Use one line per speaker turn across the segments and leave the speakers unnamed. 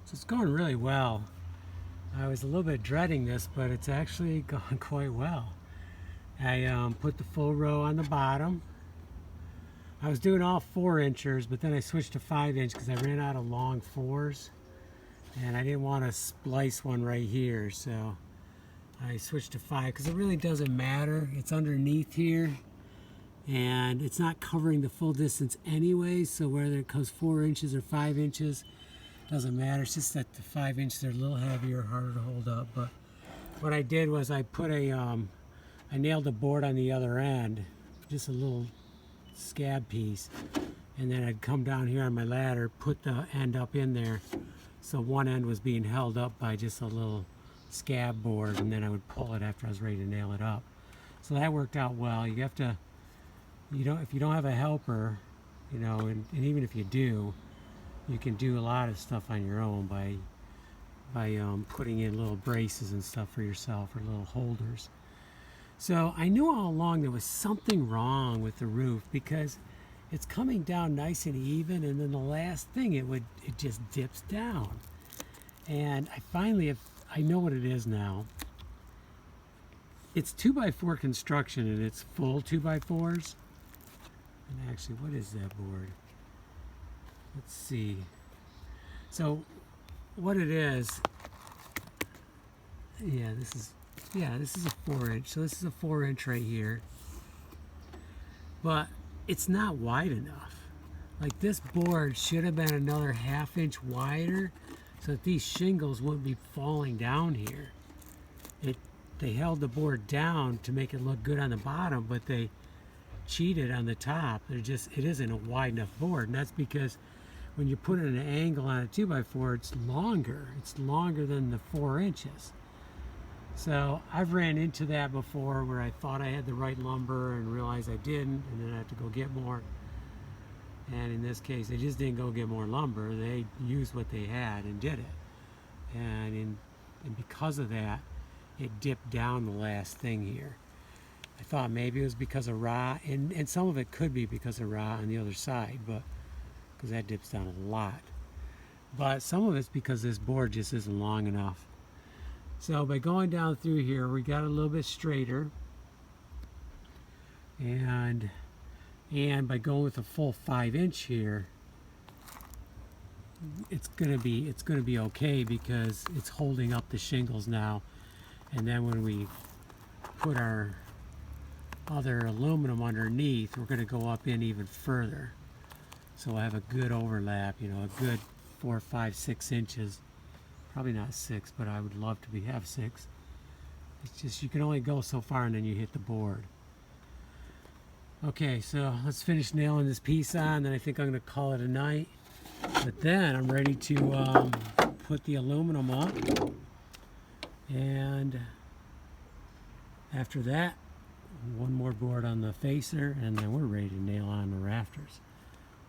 So it's going really well. I was a little bit dreading this, but it's actually gone quite well. I put the full row on the bottom. I was doing all 4-inchers, but then I switched to 5-inch because I ran out of long 4s. And I didn't want to splice one right here, so I switched to 5 because it really doesn't matter. It's underneath here, and it's not covering the full distance anyway, so whether it goes 4 inches or 5 inches, doesn't matter. It's just that the 5 inches are a little heavier, harder to hold up. But what I did was I put I nailed the board on the other end, just a little scab piece, and then I'd come down here on my ladder, put the end up in there, so one end was being held up by just a little scab board, and then I would pull it after I was ready to nail it up. So that worked out well. You have to, if you don't have a helper, and even if you do, you can do a lot of stuff on your own by putting in little braces and stuff for yourself, or little holders. So I knew all along there was something wrong with the roof because it's coming down nice and even, and then the last thing it just dips down. And I know what it is now. It's 2x4 construction, and it's full 2x4s. And actually, what is that board? Let's see. So what it is, this is a 4-inch. So this is a 4-inch right here. But it's not wide enough. Like, this board should have been another 1/2 inch wider so that these shingles wouldn't be falling down here. They held the board down to make it look good on the bottom, but they cheated on the top. It isn't a wide enough board, and that's because when you put it at an angle on a 2x4, it's longer. It's longer than the 4 inches. So I've ran into that before where I thought I had the right lumber and realized I didn't, and then I had to go get more. And in this case, they just didn't go get more lumber. They used what they had and did it. And because of that, it dipped down the last thing here. I thought maybe it was because of rot, and some of it could be because of rot on the other side, but because that dips down a lot. But some of it's because this board just isn't long enough. So by going down through here, we got a little bit straighter, and by going with a full 5-inch here, it's gonna be okay because it's holding up the shingles now. And then when we put our other aluminum underneath, we're gonna go up in even further. So we'll have a good overlap, a good 4, 5, 6 inches. Probably not 6, but I would love to have 6. It's just you can only go so far and then you hit the board. Okay, so let's finish nailing this piece on, then I think I'm going to call it a night. But then I'm ready to put the aluminum up, and after that, one more board on the facer, and then we're ready to nail on the rafters.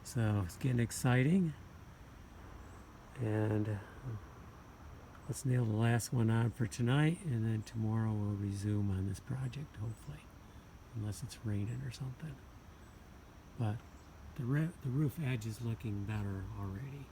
So it's getting exciting, and let's nail the last one on for tonight, and then tomorrow we'll resume on this project, hopefully, unless it's raining or something. But the roof edge is looking better already.